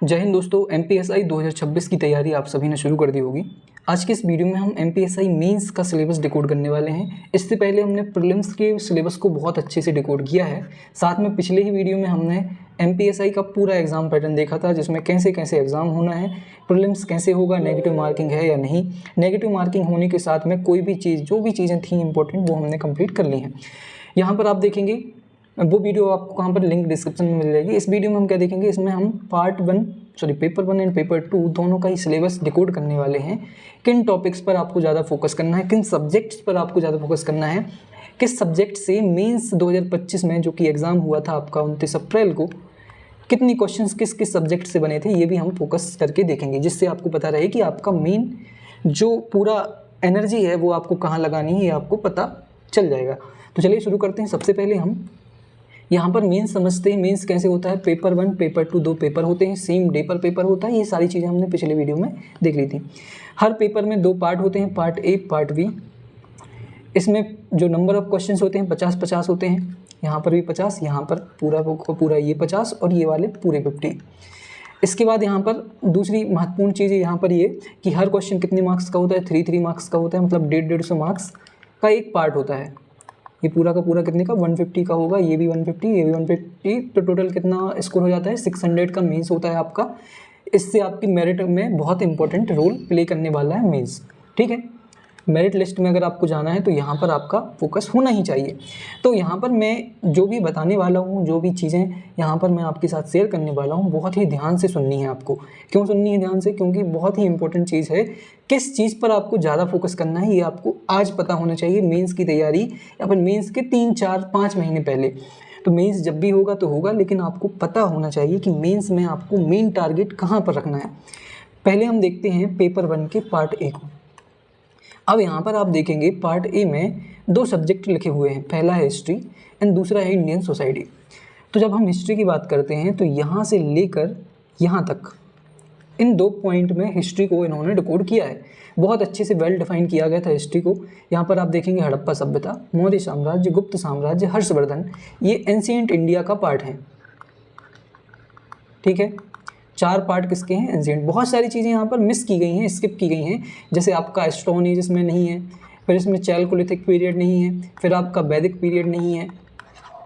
जय हिंद दोस्तों। एमपीएसआई 2026 की तैयारी आप सभी ने शुरू कर दी होगी। आज के इस वीडियो में हम एमपीएसआई मेंस का सिलेबस डिकोड करने वाले हैं। इससे पहले हमने प्रीलिम्स के सिलेबस को बहुत अच्छे से डिकोड किया है। साथ में पिछले ही वीडियो में हमने एमपीएसआई का पूरा एग्जाम पैटर्न देखा था, जिसमें कैसे कैसे एग्जाम होना है, प्रीलिम्स कैसे होगा, नेगेटिव मार्किंग है या नहीं, नेगेटिव मार्किंग होने के साथ में कोई भी चीज़ जो भी चीज़ें थी इंपॉर्टेंट वो हमने कंप्लीट कर ली हैं। यहाँ पर आप देखेंगे वो वीडियो आपको कहाँ पर लिंक डिस्क्रिप्शन में मिल जाएगी। इस वीडियो में हम क्या देखेंगे, इसमें हम पेपर 1 एंड पेपर 2 दोनों का ही सिलेबस डिकोड करने वाले हैं। किन टॉपिक्स पर आपको ज़्यादा फोकस करना है, किन सब्जेक्ट्स पर आपको ज़्यादा फोकस करना है, किस सब्जेक्ट से मेंस 2025 में जो कि एग्ज़ाम हुआ था आपका 29 अप्रैल को, कितनी क्वेश्चंस किस किस सब्जेक्ट से बने थे, ये भी हम फोकस करके देखेंगे, जिससे आपको पता रहे कि आपका मेन जो पूरा एनर्जी है वो आपको कहाँ लगानी है, ये आपको पता चल जाएगा। तो चलिए शुरू करते हैं। सबसे पहले हम यहाँ पर मेंस समझते हैं। मेंस कैसे होता है, पेपर 1 पेपर 2 दो पेपर होते हैं, सेम डे पर पेपर होता है। ये सारी चीज़ें हमने पिछले वीडियो में देख ली थी। हर पेपर में 2 पार्ट होते हैं, पार्ट ए पार्ट बी। इसमें जो नंबर ऑफ क्वेश्चंस होते हैं 50-50 होते हैं। यहाँ पर भी 50, यहाँ पर पूरा ये 50 और ये वाले पूरे 50। इसके बाद यहाँ पर दूसरी महत्वपूर्ण चीज़ है यहाँ पर ये कि हर क्वेश्चन कितने मार्क्स का होता है, 3 मार्क्स का होता है, मतलब 150 मार्क्स का एक पार्ट होता है। ये पूरा का पूरा कितने का, 150 का होगा, ये भी 150, ये भी 150, तो टोटल कितना स्कोर हो जाता है, 600 का मेंस होता है आपका। इससे आपकी मेरिट में बहुत इंपॉर्टेंट रोल प्ले करने वाला है मेंस। ठीक है, मेरिट लिस्ट में अगर आपको जाना है तो यहाँ पर आपका फोकस होना ही चाहिए। तो यहाँ पर मैं जो भी बताने वाला हूँ, जो भी चीज़ें यहाँ पर मैं आपके साथ शेयर करने वाला हूँ, बहुत ही ध्यान से सुननी है आपको। क्यों सुननी है ध्यान से? क्योंकि बहुत ही इंपॉर्टेंट चीज़ है। किस चीज़ पर आपको ज़्यादा फोकस करना है ये आपको आज पता होना चाहिए। मेंस की तैयारी या फिर मेंस के 3, 4, 5 महीने पहले। तो मेंस जब भी होगा तो होगा, लेकिन आपको पता होना चाहिए कि मेंस में आपको मेन टारगेट कहाँ पर रखना है। पहले हम देखते हैं पेपर 1 के पार्ट ए को। अब यहाँ पर आप देखेंगे पार्ट ए में 2 सब्जेक्ट लिखे हुए हैं, पहला है हिस्ट्री एंड दूसरा है इंडियन सोसाइटी। तो जब हम हिस्ट्री की बात करते हैं तो यहाँ से लेकर यहाँ तक इन 2 पॉइंट में हिस्ट्री को इन्होंने डिकोड किया है। बहुत अच्छे से वेल डिफाइन किया गया था हिस्ट्री को। यहाँ पर आप देखेंगे हड़प्पा सभ्यता, मौर्य साम्राज्य, गुप्त साम्राज्य, हर्षवर्धन, ये एंशिएंट इंडिया का पार्ट है। ठीक है, 4 पार्ट किसके हैं, एंशिएंट। बहुत सारी चीज़ें यहाँ पर मिस की गई हैं, स्किप की गई हैं। जैसे आपका स्टोन एज इसमें नहीं है, फिर इसमें चैल्कोलिथिक पीरियड नहीं है, फिर आपका वैदिक पीरियड नहीं है।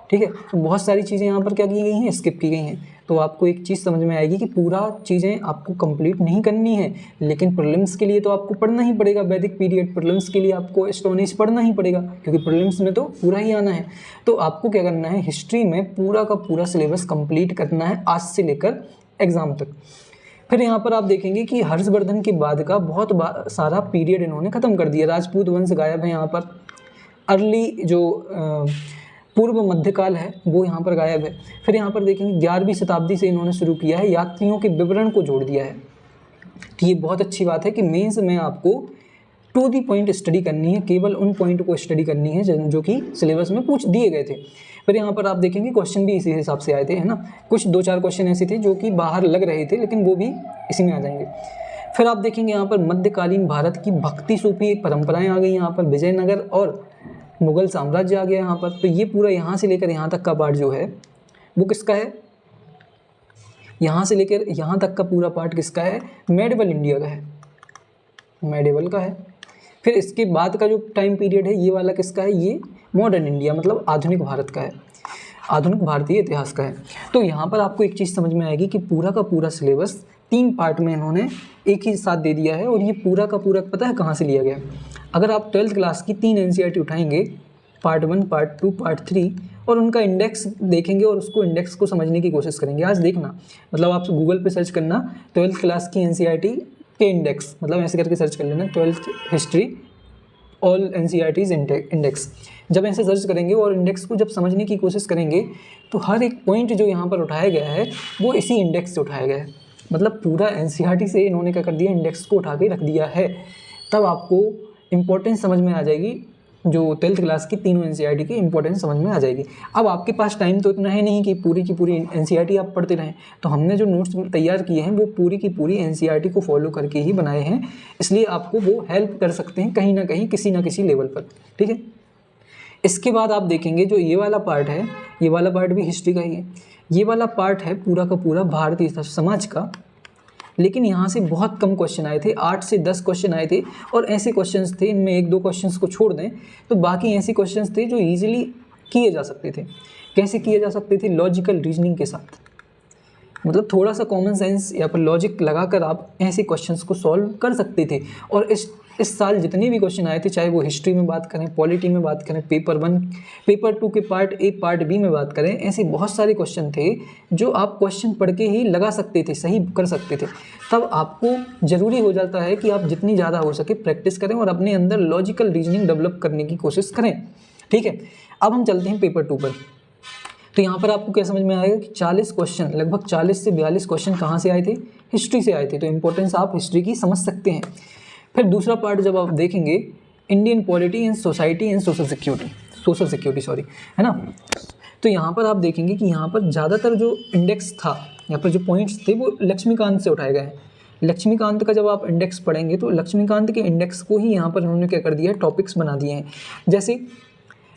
ठीक है, तो बहुत सारी चीज़ें यहाँ पर क्या की गई हैं, स्किप की गई हैं। तो आपको एक चीज़ समझ में आएगी कि पूरा चीज़ें आपको कंप्लीट नहीं करनी है, लेकिन प्रीलिम्स के लिए तो आपको पढ़ना ही पड़ेगा वैदिक पीरियड, प्रीलिम्स के लिए आपको स्टोन एज पढ़ना ही पड़ेगा, क्योंकि प्रीलिम्स में तो पूरा ही आना है। तो आपको क्या करना है, हिस्ट्री में पूरा का पूरा सिलेबस कंप्लीट करना है आज से लेकर एग्ज़ाम तक। फिर यहाँ पर आप देखेंगे कि हर्षवर्धन के बाद का बहुत सारा पीरियड इन्होंने ख़त्म कर दिया। राजपूत वंश गायब है यहाँ पर। अर्ली जो पूर्व मध्यकाल है वो यहाँ पर गायब है। फिर यहाँ पर देखेंगे 11वीं शताब्दी से इन्होंने शुरू किया है, यात्रियों के विवरण को जोड़ दिया है। तो ये बहुत अच्छी बात है कि मेंस में आपको टू दी पॉइंट स्टडी करनी है, केवल उन पॉइंट को स्टडी करनी है जो कि सिलेबस में पूछ दिए गए थे। फिर यहाँ पर आप देखेंगे क्वेश्चन भी इसी हिसाब से आए थे, है ना। कुछ 2-4 क्वेश्चन ऐसे थे जो कि बाहर लग रहे थे, लेकिन वो भी इसी में आ जाएंगे। फिर आप देखेंगे यहाँ पर मध्यकालीन भारत की भक्ति सूफी परंपराएं आ गई। यहाँ पर विजयनगर और मुगल साम्राज्य आ गया यहाँ पर। तो ये पूरा यहाँ से लेकर यहाँ तक का पार्ट जो है वो किसका है, यहाँ से लेकर यहाँ तक का पूरा पार्ट किसका है, मेडिवल इंडिया का है, मेडिवल का है। फिर इसके बाद का जो टाइम पीरियड है ये वाला किसका है, ये मॉडर्न इंडिया, मतलब आधुनिक भारत का है, आधुनिक भारतीय इतिहास का है। तो यहाँ पर आपको एक चीज़ समझ में आएगी कि पूरा का पूरा सिलेबस 3 पार्ट में इन्होंने एक ही साथ दे दिया है। और ये पूरा का पूरा पता है कहाँ से लिया गया। अगर आप 12th क्लास की 3 NCERT उठाएंगे, पार्ट 1, पार्ट 2, पार्ट 3, और उनका इंडेक्स देखेंगे और उसको इंडेक्स को समझने की कोशिश करेंगे। आज देखना, मतलब आप गूगल पे सर्च करना 12th क्लास की NCERT के इंडेक्स, मतलब ऐसे करके सर्च कर लेना 12th history all NCERT's index. जब ऐसे सर्च करेंगे और इंडेक्स को जब समझने की कोशिश करेंगे तो हर एक पॉइंट जो यहाँ पर उठाया गया है वो इसी इंडेक्स से उठाया गया है। मतलब पूरा NCERT से इन्होंने क्या कर दिया, इंडेक्स को उठा के रख दिया है। तब आपको इम्पोर्टेंस समझ में आ जाएगी, जो 12th क्लास की तीनों NCERT की इंपॉर्टेंस समझ में आ जाएगी। अब आपके पास टाइम तो इतना है नहीं कि पूरी की पूरी NCERT आप पढ़ते रहें, तो हमने जो नोट्स तैयार किए हैं वो पूरी की पूरी NCERT को फॉलो करके ही बनाए हैं, इसलिए आपको वो हेल्प कर सकते हैं कहीं ना कहीं, किसी ना किसी लेवल पर। ठीक है, इसके बाद आप देखेंगे जो ये वाला पार्ट है, ये वाला पार्ट भी हिस्ट्री का ही है। ये वाला पार्ट है पूरा का पूरा भारतीय समाज का, लेकिन यहाँ से बहुत कम क्वेश्चन आए थे, 8 से 10 क्वेश्चन आए थे। और ऐसे क्वेश्चंस थे, इनमें 1-2 क्वेश्चंस को छोड़ दें तो बाकी ऐसे क्वेश्चंस थे जो इजीली किए जा सकते थे। कैसे किए जा सकते थे? लॉजिकल रीजनिंग के साथ, मतलब थोड़ा सा कॉमन सेंस या फिर लॉजिक लगाकर आप ऐसे क्वेश्चंस को सॉल्व कर सकते थे। और इस साल जितने भी क्वेश्चन आए थे, चाहे वो हिस्ट्री में बात करें, पॉलिटी में बात करें, पेपर 1 पेपर 2 के पार्ट ए पार्ट बी में बात करें, ऐसे बहुत सारे क्वेश्चन थे जो आप क्वेश्चन पढ़ के ही लगा सकते थे, सही कर सकते थे। तब आपको ज़रूरी हो जाता है कि आप जितनी ज़्यादा हो सके प्रैक्टिस करें और अपने अंदर लॉजिकल रीजनिंग डेवलप करने की कोशिश करें। ठीक है, अब हम चलते हैं पेपर 2 पर। तो यहाँ पर आपको क्या समझ में आएगा कि 40 क्वेश्चन, लगभग 40 से 42 क्वेश्चन कहाँ से आए थे? हिस्ट्री से आए थे। तो इम्पोर्टेंस आप हिस्ट्री की समझ सकते हैं। फिर दूसरा पार्ट जब आप देखेंगे, Indian polity and society and social security sorry, है ना। तो यहाँ पर आप देखेंगे कि यहाँ पर ज़्यादातर जो इंडेक्स था, यहाँ पर जो पॉइंट्स थे वो लक्ष्मीकांत से उठाए गए हैं। लक्ष्मीकांत का जब आप इंडेक्स पढ़ेंगे तो लक्ष्मीकांत के इंडेक्स को ही यहाँ पर उन्होंने क्या कर दिया है, टॉपिक्स बना दिए हैं। जैसे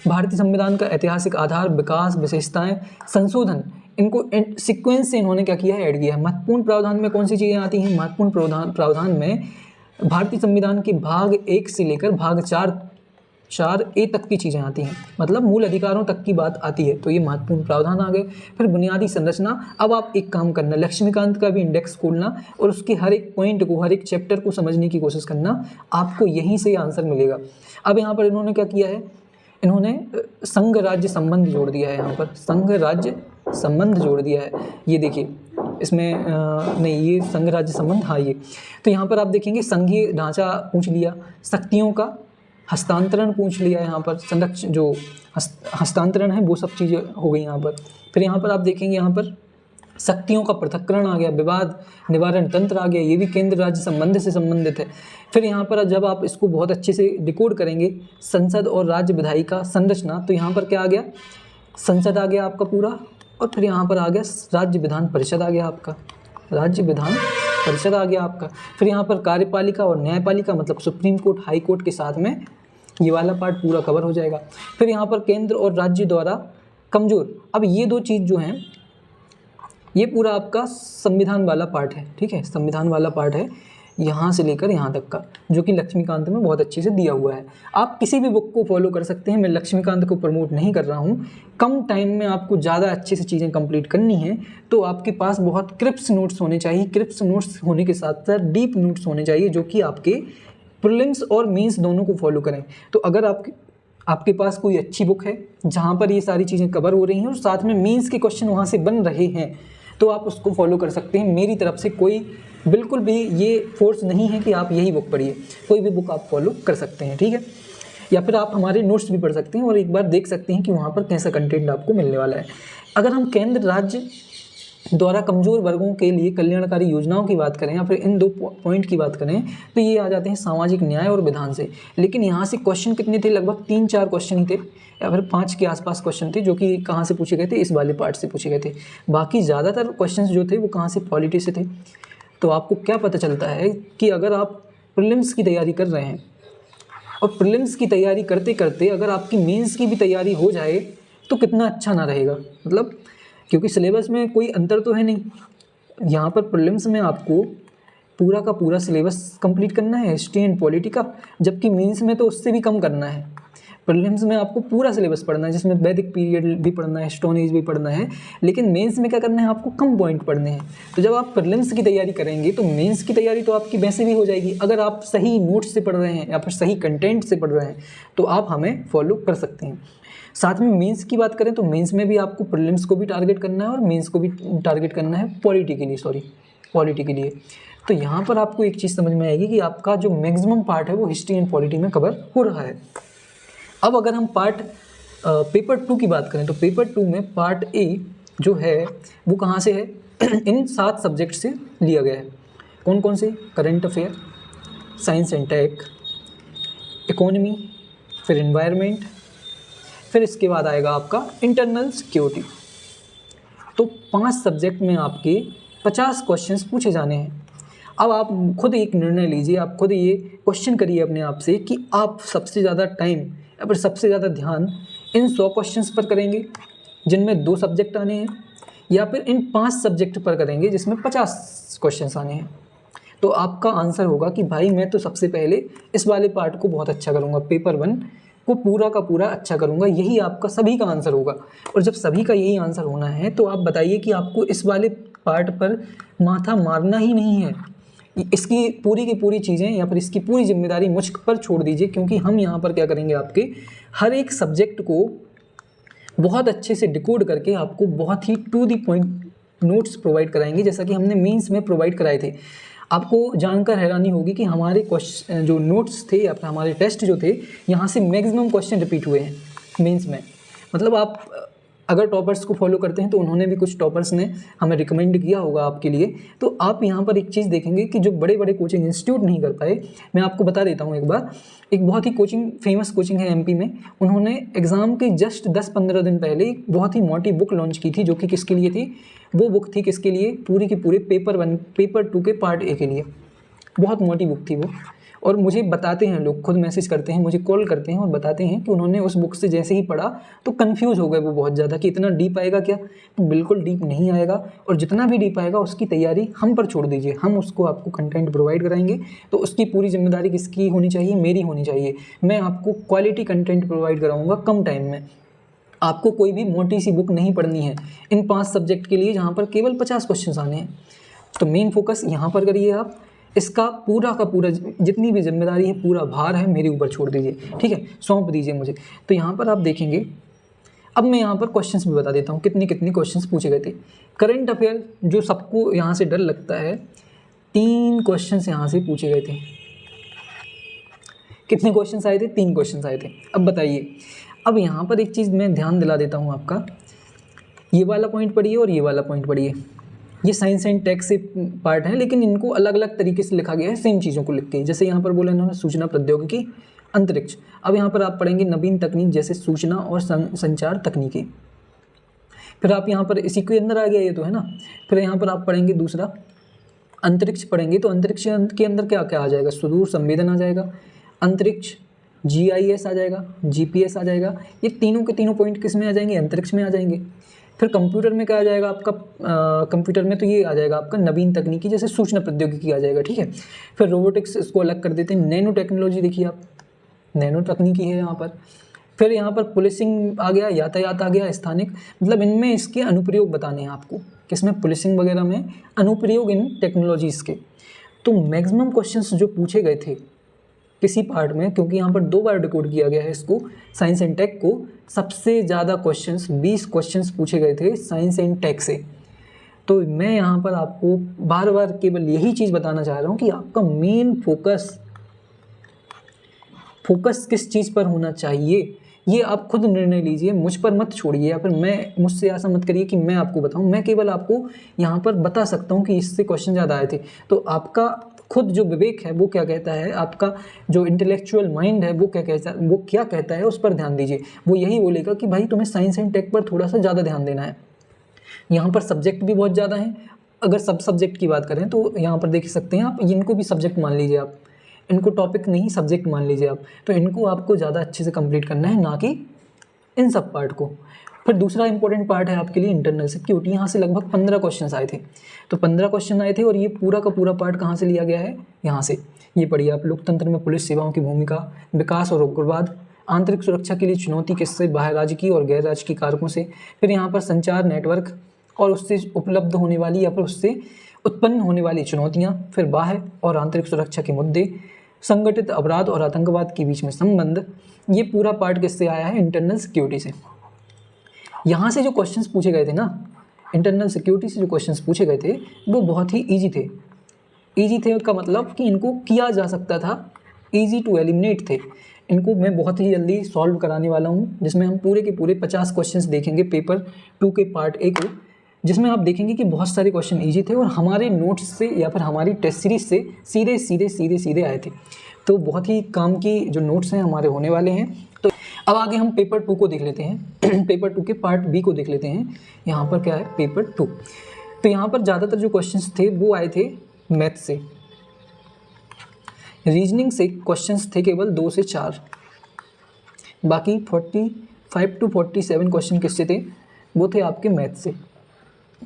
भारतीय संविधान का ऐतिहासिक आधार, विकास, विशेषताएं, संशोधन, इनको सीक्वेंस से इन्होंने क्या किया है, ऐड किया है। महत्वपूर्ण प्रावधान में कौन सी चीज़ें आती हैं? महत्वपूर्ण प्रावधान में भारतीय संविधान के भाग 1 से लेकर भाग 4A तक की चीज़ें आती हैं, मतलब मूल अधिकारों तक की बात आती है। तो ये महत्वपूर्ण प्रावधान आ गए। फिर बुनियादी संरचना। अब आप एक काम करना, लक्ष्मीकांत का भी इंडेक्स खोलना और उसके हर एक पॉइंट को, हर एक चैप्टर को समझने की कोशिश करना, आपको यहीं से आंसर मिलेगा। अब यहाँ पर इन्होंने क्या किया है, इन्होंने संघ राज्य संबंध जोड़ दिया है। यहाँ पर संघ राज्य संबंध जोड़ दिया है। ये देखिए इसमें नहीं, ये संघ राज्य संबंध, हाँ ये। तो यहाँ पर आप देखेंगे संघीय ढांचा पूछ लिया, शक्तियों का हस्तांतरण पूछ लिया, यहाँ पर संरक्षण जो हस्तांतरण है वो सब चीज़ें हो गई यहाँ पर। फिर यहाँ पर आप देखेंगे, यहाँ पर शक्तियों का पृथक्करण आ गया, विवाद निवारण तंत्र आ गया, ये भी केंद्र राज्य संबंध से संबंधित है। फिर यहाँ पर जब आप इसको बहुत अच्छे से डिकोड करेंगे, संसद और राज्य विधायिका संरचना, तो यहाँ पर क्या आ गया, संसद आ गया आपका पूरा, और फिर यहाँ पर आ गया राज्य विधान परिषद आ गया आपका, राज्य विधान परिषद आ गया आपका। फिर यहाँ पर कार्यपालिका और न्यायपालिका, मतलब सुप्रीम कोर्ट, हाई कोर्ट के साथ में ये वाला पार्ट पूरा कवर हो जाएगा। फिर यहाँ पर केंद्र और राज्य द्वारा कमज़ोर, अब ये दो चीज़ जो हैं, ये पूरा आपका संविधान वाला पार्ट है। ठीक है, संविधान वाला पार्ट है यहाँ से लेकर यहाँ तक का, जो कि लक्ष्मीकांत में बहुत अच्छे से दिया हुआ है। आप किसी भी बुक को फॉलो कर सकते हैं, मैं लक्ष्मीकांत को प्रमोट नहीं कर रहा हूँ। कम टाइम में आपको ज़्यादा अच्छे से चीज़ें कंप्लीट करनी है तो आपके पास बहुत क्रिप्स नोट्स होने चाहिए। क्रिप्स नोट्स होने के साथ साथ डीप नोट्स होने चाहिए, जो कि आपके प्रीलिम्स और मेंस दोनों को फॉलो करें। तो अगर आपके पास कोई अच्छी बुक है जहाँ पर ये सारी चीज़ें कवर हो रही हैं और साथ में मेंस के क्वेश्चन वहाँ से बन रहे हैं, तो आप उसको फॉलो कर सकते हैं। मेरी तरफ से कोई बिल्कुल भी ये फोर्स नहीं है कि आप यही बुक पढ़िए, कोई भी बुक आप फॉलो कर सकते हैं। ठीक है, या फिर आप हमारे नोट्स भी पढ़ सकते हैं और एक बार देख सकते हैं कि वहाँ पर कैसा कंटेंट आपको मिलने वाला है। अगर हम केंद्र राज्य द्वारा कमज़ोर वर्गों के लिए कल्याणकारी योजनाओं की बात करें या फिर इन दो पॉइंट की बात करें तो ये आ जाते हैं सामाजिक न्याय और विधान से। लेकिन यहाँ से क्वेश्चन कितने थे, लगभग 3-4 क्वेश्चन ही थे या फिर 5 के आसपास क्वेश्चन थे, जो कि कहाँ से पूछे गए थे, इस वाले पार्ट से पूछे गए थे। बाकी ज़्यादातर क्वेश्चन जो थे वो कहाँ से, पॉलिटी से थे। तो आपको क्या पता चलता है कि अगर आप प्रीलिम्स की तैयारी कर रहे हैं और प्रीलिम्स की तैयारी करते करते अगर आपकी मेंस की भी तैयारी हो जाए तो कितना अच्छा ना रहेगा। मतलब क्योंकि सिलेबस में कोई अंतर तो है नहीं, यहाँ पर प्रीलिम्स में आपको पूरा का पूरा सिलेबस कंप्लीट करना है हिस्ट्री एंड पॉलिटी का, जबकि मेंस में तो उससे भी कम करना है। प्रीलिम्स में आपको पूरा सिलेबस पढ़ना है, जिसमें वैदिक पीरियड भी पढ़ना है, स्टोन एज भी पढ़ना है, लेकिन मेंस में क्या करना है, आपको कम पॉइंट पढ़ने हैं। तो जब आप प्रीलिम्स की तैयारी करेंगे तो मेंस की तैयारी तो आपकी वैसे भी हो जाएगी। अगर आप सही नोट्स से पढ़ रहे हैं या फिर सही कंटेंट से पढ़ रहे हैं तो आप हमें फॉलो कर सकते हैं। साथ में मेंस की बात करें तो मेंस में भी आपको प्रीलिम्स को भी टारगेट करना है और मेंस को भी टारगेट करना है पॉलिटी के लिए। तो यहाँ पर आपको एक चीज़ समझ में आएगी कि आपका जो मैक्सिमम पार्ट है वो हिस्ट्री एंड पॉलिटी में कवर हो रहा है। अब अगर हम पेपर 2 की बात करें तो पेपर 2 में पार्ट ए जो है वो कहाँ से है, इन 7 सब्जेक्ट से लिया गया है। कौन कौन से, current affair, science and tech, economy, फिर एनवायरनमेंट, फिर इसके बाद आएगा आपका इंटरनल सिक्योरिटी। तो 5 सब्जेक्ट में आपके 50 क्वेश्चंस पूछे जाने हैं। अब आप खुद एक निर्णय लीजिए, आप खुद ये क्वेश्चन करिए अपने आप से कि आप सबसे ज़्यादा टाइम या फिर सबसे ज़्यादा ध्यान इन 100 क्वेश्चंस पर करेंगे जिनमें 2 सब्जेक्ट आने हैं, या फिर इन 5 सब्जेक्ट पर करेंगे जिसमें 50 क्वेश्चन आने हैं। तो आपका आंसर होगा कि भाई मैं तो सबसे पहले इस वाले पार्ट को बहुत अच्छा करूँगा, पेपर 1 को पूरा का पूरा अच्छा करूँगा। यही आपका सभी का आंसर होगा। और जब सभी का यही आंसर होना है तो आप बताइए कि आपको इस वाले पार्ट पर माथा मारना ही नहीं है। इसकी पूरी की पूरी चीज़ें या फिर इसकी पूरी जिम्मेदारी मुझ पर छोड़ दीजिए, क्योंकि हम यहाँ पर क्या करेंगे, आपके हर एक सब्जेक्ट को बहुत अच्छे से डिकोड करके आपको बहुत ही to the point notes provide कराएंगे, जैसा कि हमने मेंस में प्रोवाइड कराए थे। आपको जानकर हैरानी होगी कि हमारे क्वेश्चन जो नोट्स थे या फिर हमारे टेस्ट जो थे, यहाँ से मैक्सिमम क्वेश्चन रिपीट हुए हैं मेंस में। मतलब आप अगर टॉपर्स को फॉलो करते हैं तो उन्होंने भी, कुछ टॉपर्स ने हमें रिकमेंड किया होगा आपके लिए। तो आप यहाँ पर एक चीज़ देखेंगे कि जो बड़े बड़े कोचिंग इंस्टीट्यूट नहीं कर पाए, मैं आपको बता देता हूँ एक बार। एक बहुत ही फेमस कोचिंग है एमपी में, उन्होंने एग्ज़ाम के जस्ट 10-15 दिन पहले एक बहुत ही मोटी बुक लॉन्च की थी, जो कि किसके लिए थी? वो बुक थी किसके लिए? पूरी की पूरे पेपर 1 पेपर 2 के पार्ट ए के लिए। बहुत मोटी बुक थी वो। और मुझे बताते हैं लोग, खुद मैसेज करते हैं, मुझे कॉल करते हैं और बताते हैं कि उन्होंने उस बुक से जैसे ही पढ़ा तो कंफ्यूज हो गए वो बहुत ज़्यादा कि इतना डीप आएगा क्या। तो बिल्कुल डीप नहीं आएगा, और जितना भी डीप आएगा उसकी तैयारी हम पर छोड़ दीजिए, हम उसको आपको कंटेंट प्रोवाइड कराएंगे। तो उसकी पूरी जिम्मेदारी किसकी होनी चाहिए? मेरी होनी चाहिए। मैं आपको क्वालिटी कंटेंट प्रोवाइड कराऊँगा कम टाइम में। आपको कोई भी मोटी सी बुक नहीं पढ़नी है इन 5 सब्जेक्ट के लिए, जहाँ पर केवल 50 क्वेश्चन आने हैं। तो मेन फोकस यहाँ पर करिए आप। इसका पूरा का पूरा जितनी भी जिम्मेदारी है, पूरा भार है, मेरे ऊपर छोड़ दीजिए, ठीक है, सौंप दीजिए मुझे। तो यहाँ पर आप देखेंगे, अब मैं यहाँ पर क्वेश्चंस भी बता देता हूँ कितने क्वेश्चंस पूछे गए थे। करंट अफेयर जो सबको यहाँ से डर लगता है, 3 क्वेश्चंस यहाँ से पूछे गए थे। कितने क्वेश्चंस आए थे? 3 क्वेश्चंस आए थे। अब बताइए, अब यहाँ पर एक चीज़ मैं ध्यान दिला देता हूँ आपका, ये वाला पॉइंट पढ़िए और ये वाला पॉइंट पढ़िए। ये साइंस एंड टेक से पार्ट है, लेकिन इनको अलग अलग तरीके से लिखा गया है, सेम चीज़ों को लिख के। जैसे यहाँ पर बोला इन्होंने सूचना प्रौद्योगिकी, अंतरिक्ष। अब यहाँ पर आप पढ़ेंगे नवीन तकनीक, जैसे सूचना और संचार तकनीकी। फिर आप यहाँ पर इसी के अंदर आ गया ये तो है ना। फिर यहाँ पर आप पढ़ेंगे दूसरा अंतरिक्ष पढ़ेंगे, तो अंतरिक्ष के अंदर क्या क्या आ जाएगा? सुदूर संवेदन आ जाएगा, अंतरिक्ष, GIS आ जाएगा, GPS आ जाएगा। ये तीनों के तीनों पॉइंट किस में आ जाएंगे? अंतरिक्ष में आ जाएंगे। फिर कंप्यूटर में क्या आ जाएगा आपका? कंप्यूटर में तो ये आ जाएगा आपका नवीन तकनीकी, जैसे सूचना प्रौद्योगिकी आ जाएगा, ठीक है। फिर रोबोटिक्स, इसको अलग कर देते हैं। नैनो टेक्नोलॉजी देखिए आप, नैनो तकनीकी है यहाँ पर। फिर यहाँ पर पुलिसिंग आ गया, यातायात आ गया, स्थानिक। मतलब इनमें इसके अनुप्रयोग बताने हैं आपको, किसमें? पुलिसिंग वगैरह में अनुप्रयोग इन टेक्नोलॉजीज़ के। तो मैक्सिमम क्वेश्चंस जो पूछे गए थे किसी पार्ट में, क्योंकि यहाँ पर 2 बार डिकोड किया गया है इसको, साइंस एंड टेक को, सबसे ज़्यादा क्वेश्चंस 20 क्वेश्चंस पूछे गए थे साइंस एंड टेक से। तो मैं यहाँ पर आपको बार बार केवल यही चीज़ बताना चाह रहा हूँ कि आपका मेन फोकस किस चीज़ पर होना चाहिए, ये आप खुद निर्णय लीजिए, मुझ पर मत छोड़िए, या फिर मुझसे ऐसा मत करिए कि मैं आपको बताऊँ। मैं केवल आपको यहाँ पर बता सकता हूँ कि इससे क्वेश्चन ज़्यादा आए थे। तो आपका खुद जो विवेक है वो क्या कहता है, आपका जो इंटेलेक्चुअल माइंड है वो क्या कहता है, उस पर ध्यान दीजिए। वो यही बोलेगा कि भाई तुम्हें साइंस एंड टेक पर थोड़ा सा ज़्यादा ध्यान देना है। यहाँ पर सब्जेक्ट भी बहुत ज़्यादा हैं। अगर सब सब्जेक्ट की बात करें तो यहाँ पर देख सकते हैं आप, इनको भी सब्जेक्ट मान लीजिए आप, इनको टॉपिक नहीं सब्जेक्ट मान लीजिए आप। तो इनको आपको ज़्यादा अच्छे से कंप्लीट करना है, ना कि इन सब पार्ट को। फिर दूसरा इंपॉर्टेंट पार्ट है आपके लिए इंटरनल सिक्योरिटी। यहाँ से लगभग 15 क्वेश्चन आए थे। तो 15 क्वेश्चन आए थे, और ये पूरा का पूरा पार्ट कहाँ से लिया गया है? यहाँ से। ये पढ़िए आप, लोकतंत्र में पुलिस सेवाओं की भूमिका, विकास और उग्रवाद, आंतरिक सुरक्षा के लिए चुनौती किससे? बाह्य राजकीय और गैर राजकीय कारकों से। फिर यहाँ पर संचार नेटवर्क और उससे उपलब्ध होने वाली या फिर उससे उत्पन्न होने वाली चुनौतियाँ। फिर बाह्य और आंतरिक सुरक्षा के मुद्दे, संगठित अपराध और आतंकवाद के बीच में संबंध। ये पूरा पार्ट किससे आया है? इंटरनल सिक्योरिटी से। यहाँ से जो क्वेश्चंस पूछे गए थे ना, इंटरनल सिक्योरिटी से जो क्वेश्चंस पूछे गए थे वो बहुत ही इजी थे। इजी थे का मतलब कि इनको किया जा सकता था, इजी टू एलिमिनेट थे। इनको मैं बहुत ही जल्दी सॉल्व कराने वाला हूँ, जिसमें हम पूरे के पूरे 50 क्वेश्चंस देखेंगे पेपर 2 के पार्ट ए को, जिसमें आप देखेंगे कि बहुत सारे क्वेश्चन इजी थे और हमारे नोट्स से या फिर हमारी टेस्ट सीरीज से सीधे आए थे। तो बहुत ही काम की जो नोट्स हैं हमारे होने वाले हैं। तो अब आगे हम पेपर 2 को देख लेते हैं। पेपर 2 के पार्ट बी को देख लेते हैं। यहाँ पर क्या है? पेपर 2। तो यहाँ पर ज़्यादातर जो क्वेश्चंस थे वो आए थे मैथ से। रीजनिंग से क्वेश्चंस थे केवल 2 से 4। बाकी 45 to 47 क्वेश्चन किससे थे? वो थे आपके मैथ से।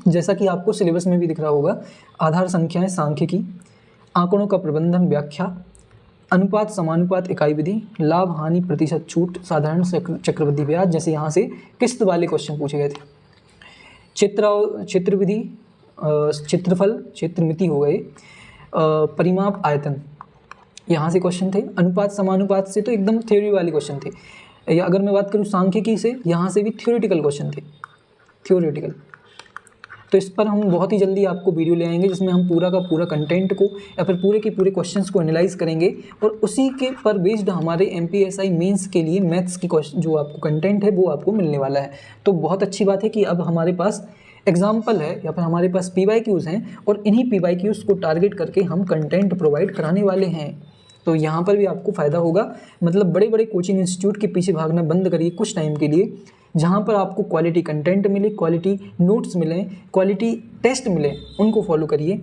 जैसा कि आपको सिलेबस में भी दिख रहा होगा, आधार संख्याएं सांख्यिकी, आंकड़ों का प्रबंधन व्याख्या, अनुपात समानुपात इकाई विधि, लाभ हानि प्रतिशत छूट, साधारण चक्रवृद्धि ब्याज, जैसे यहाँ से किस्त वाले क्वेश्चन पूछे गए थे। चित्र विधि, क्षेत्रफल, क्षेत्रमिति हो गए, परिमाप आयतन, यहाँ से क्वेश्चन थे। अनुपात समानुपात से तो एकदम थ्योरी वाले क्वेश्चन थे। या अगर मैं बात करूँ सांख्यिकी से, यहाँ से भी थ्योरेटिकल क्वेश्चन थे, थ्योरेटिकल। तो इस पर हम बहुत ही जल्दी आपको वीडियो ले आएंगे जिसमें हम पूरा का पूरा कंटेंट को या फिर पूरे के पूरे क्वेश्चंस को एनालाइज करेंगे और उसी के पर बेस्ड हमारे MPSI मेंस के लिए मैथ्स की क्वेश्चन जो आपको कंटेंट है वो आपको मिलने वाला है। तो बहुत अच्छी बात है कि अब हमारे पास एग्जाम्पल है या फिर हमारे पास PYQs हैं और इन्हीं PYQs को टारगेट करके हम कंटेंट प्रोवाइड कराने वाले हैं। तो यहाँ पर भी आपको फ़ायदा होगा। मतलब बड़े बड़े कोचिंग इंस्टीट्यूट के पीछे भागना बंद करिए कुछ टाइम के लिए, जहाँ पर आपको क्वालिटी कंटेंट मिले, क्वालिटी नोट्स मिलें, क्वालिटी टेस्ट मिले, उनको फॉलो करिए।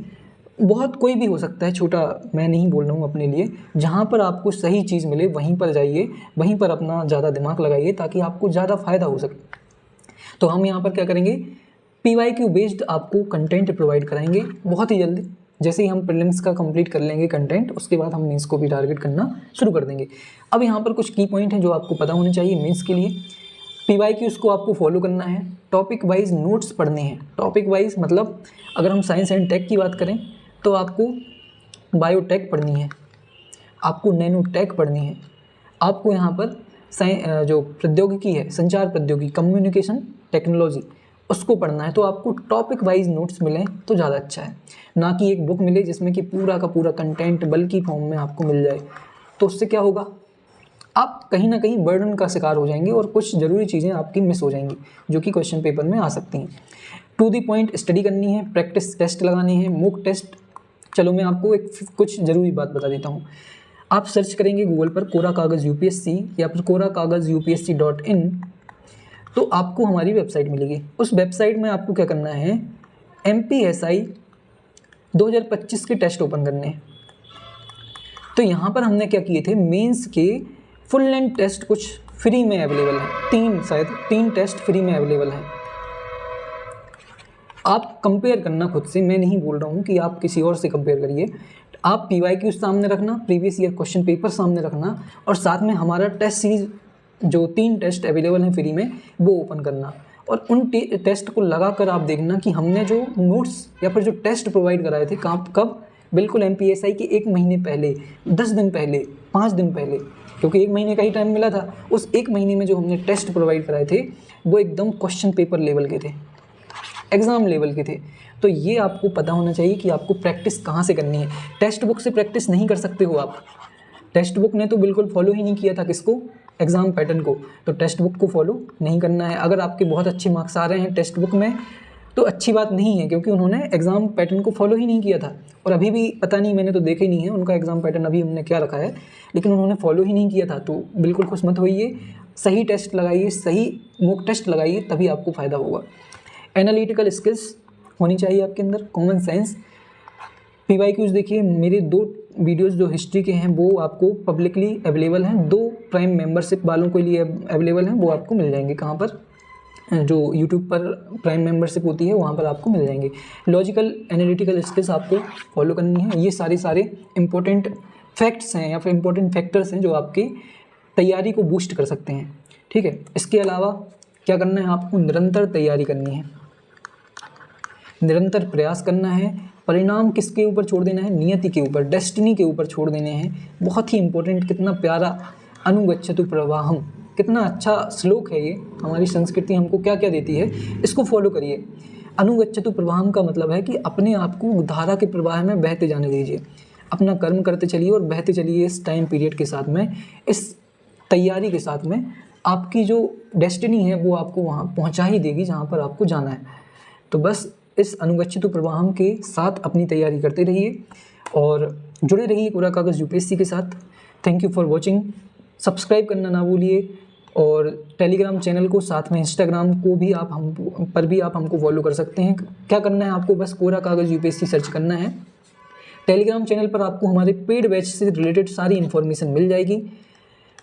बहुत कोई भी हो सकता है, छोटा मैं नहीं बोल रहा हूँ अपने लिए। जहाँ पर आपको सही चीज़ मिले वहीं पर जाइए, वहीं पर अपना ज़्यादा दिमाग लगाइए ताकि आपको ज़्यादा फ़ायदा हो सके। तो हम यहाँ पर क्या करेंगे, PYQ बेस्ड आपको कंटेंट प्रोवाइड कराएंगे बहुत ही जल्दी। जैसे ही हम प्रीलिम्स का कंप्लीट कर लेंगे कंटेंट, उसके बाद हम मेंस को भी टारगेट करना शुरू कर देंगे। अब यहाँ पर कुछ की पॉइंट हैं जो आपको पता होने चाहिए मेंस के लिए। PYQs को आपको फॉलो करना है, टॉपिक वाइज नोट्स पढ़ने हैं। टॉपिक वाइज मतलब अगर हम साइंस एंड टेक की बात करें तो आपको बायोटेक पढ़नी है, आपको नैनो टेक पढ़नी है, आपको यहाँ पर जो प्रौद्योगिकी है, संचार प्रौद्योगिकी, कम्युनिकेशन टेक्नोलॉजी, उसको पढ़ना है। तो आपको टॉपिक वाइज नोट्स मिलें तो ज़्यादा अच्छा है, ना कि एक बुक मिले जिसमें कि पूरा का पूरा कंटेंट बल्कि फॉर्म में आपको मिल जाए। तो उससे क्या होगा, आप कहीं ना कहीं बर्डन का शिकार हो जाएंगे और कुछ ज़रूरी चीज़ें आपकी मिस हो जाएंगी जो कि क्वेश्चन पेपर में आ सकती हैं। टू दी पॉइंट स्टडी करनी है, प्रैक्टिस टेस्ट लगाने हैं, मॉक टेस्ट। चलो मैं आपको एक कुछ ज़रूरी बात बता देता हूँ। आप सर्च करेंगे गूगल पर कोरा कागज़ UPSC या फिर कोरा कागज़ UPSC.in, तो आपको हमारी वेबसाइट मिलेगी। उस वेबसाइट में आपको क्या करना है, MPSI 2025 के टेस्ट ओपन करने हैं। तो यहाँ पर हमने क्या किए थे, मेंस के फुल लेंथ टेस्ट कुछ फ्री में अवेलेबल हैं, शायद तीन टेस्ट फ्री में अवेलेबल हैं। आप कंपेयर करना खुद से, मैं नहीं बोल रहा हूँ कि आप किसी और से कंपेयर करिए। आप PYQ सामने रखना, प्रीवियस ईयर क्वेश्चन पेपर सामने रखना और साथ में हमारा टेस्ट सीरीज जो 3 टेस्ट अवेलेबल हैं फ्री में वो ओपन करना और उन टेस्ट को लगाकर आप देखना कि हमने जो नोट्स या फिर जो टेस्ट प्रोवाइड कराए थे कब, बिल्कुल MPSI के 1 महीने पहले, 10 दिन पहले, 5 दिन पहले, क्योंकि 1 महीने का ही टाइम मिला था। उस 1 महीने में जो हमने टेस्ट प्रोवाइड कराए थे वो एकदम क्वेश्चन पेपर लेवल के थे, एग्ज़ाम लेवल के थे। तो ये आपको पता होना चाहिए कि आपको प्रैक्टिस कहाँ से करनी है। टेक्स्ट बुक से प्रैक्टिस नहीं कर सकते हो आप। टेक्स्ट बुक ने तो बिल्कुल फॉलो ही नहीं किया था किसको, एग्ज़ाम पैटर्न को। तो टेक्स्ट बुक को फॉलो नहीं करना है। अगर आपके बहुत अच्छे मार्क्स आ रहे हैं टेक्स्ट बुक में तो अच्छी बात नहीं है, क्योंकि उन्होंने एग्ज़ाम पैटर्न को फॉलो ही नहीं किया था। और अभी भी पता नहीं, मैंने तो देखा ही नहीं है उनका एग्ज़ाम पैटर्न अभी हमने क्या रखा है, लेकिन उन्होंने फॉलो ही नहीं किया था। तो बिल्कुल खुश मत होइए, सही टेस्ट लगाइए, सही मॉक टेस्ट लगाइए, तभी आपको फ़ायदा होगा। एनालिटिकल स्किल्स होनी चाहिए आपके अंदर, कॉमन सेंस। PYQs देखिए, मेरे 2 वीडियोस जो हिस्ट्री के हैं वो आपको पब्लिकली अवेलेबल हैं, 2 प्राइम मेंबरशिप वालों के लिए अवेलेबल हैं, वो आपको मिल जाएंगे। कहाँ पर, जो यूट्यूब पर प्राइम मेंबरशिप होती है वहाँ पर आपको मिल जाएंगे। लॉजिकल एनालिटिकल स्किल्स आपको फॉलो करनी है। ये सारे इंपॉर्टेंट फैक्ट्स हैं या फिर इंपॉर्टेंट फैक्टर्स हैं जो आपकी तैयारी को बूस्ट कर सकते हैं, ठीक है। इसके अलावा क्या करना है, आपको निरंतर तैयारी करनी है, निरंतर प्रयास करना है। परिणाम किसके ऊपर छोड़ देना है, नियति के ऊपर, डेस्टिनी के ऊपर छोड़ देने हैं। बहुत ही इंपॉर्टेंट, कितना प्यारा अनुगच्छतु प्रवाहम, कितना अच्छा श्लोक है ये। हमारी संस्कृति हमको क्या क्या देती है, इसको फॉलो करिए। अनुगच्छतु प्रवाहम का मतलब है कि अपने आप को धारा के प्रवाह में बहते जाने दीजिए, अपना कर्म करते चलिए और बहते चलिए। इस टाइम पीरियड के साथ में, इस तैयारी के साथ में आपकी जो डेस्टिनी है वो आपको वहाँ पहुँचा ही देगी जहाँ पर आपको जाना है। तो बस इस अनुगच्छतु प्रवाहम के साथ अपनी तैयारी करते रहिए और जुड़े रहिए कोरा कागज़ UPSC के साथ। Thank you for watching. Subscribe करना ना भूलिए और टेलीग्राम चैनल को, साथ में इंस्टाग्राम को भी आप हमको फॉलो कर सकते हैं। क्या करना है आपको, बस कोरा कागज़ UPSC सर्च करना है। टेलीग्राम चैनल पर आपको हमारे पेड बैच से रिलेटेड सारी इन्फॉर्मेशन मिल जाएगी।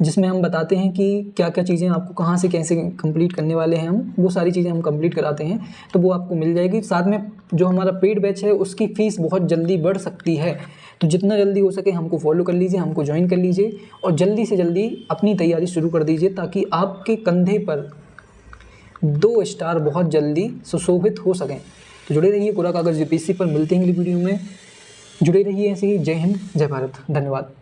जिसमें हम बताते हैं कि क्या क्या चीज़ें आपको कहाँ से कैसे कंप्लीट करने वाले हैं, हम वो सारी चीज़ें हम कंप्लीट कराते हैं, तो वो आपको मिल जाएगी। साथ में जो हमारा पेड बैच है उसकी फ़ीस बहुत जल्दी बढ़ सकती है, तो जितना जल्दी हो सके हमको फॉलो कर लीजिए, हमको ज्वाइन कर लीजिए और जल्दी से जल्दी अपनी तैयारी शुरू कर दीजिए, ताकि आपके कंधे पर 2 स्टार बहुत जल्दी सुशोभित हो सकें। तो जुड़े रहिए कोरा कागज़ यूपीएससी पर, मिलते हैं अगली वीडियो में। जुड़े रहिए ऐसे ही। जय हिंद, जय भारत, धन्यवाद।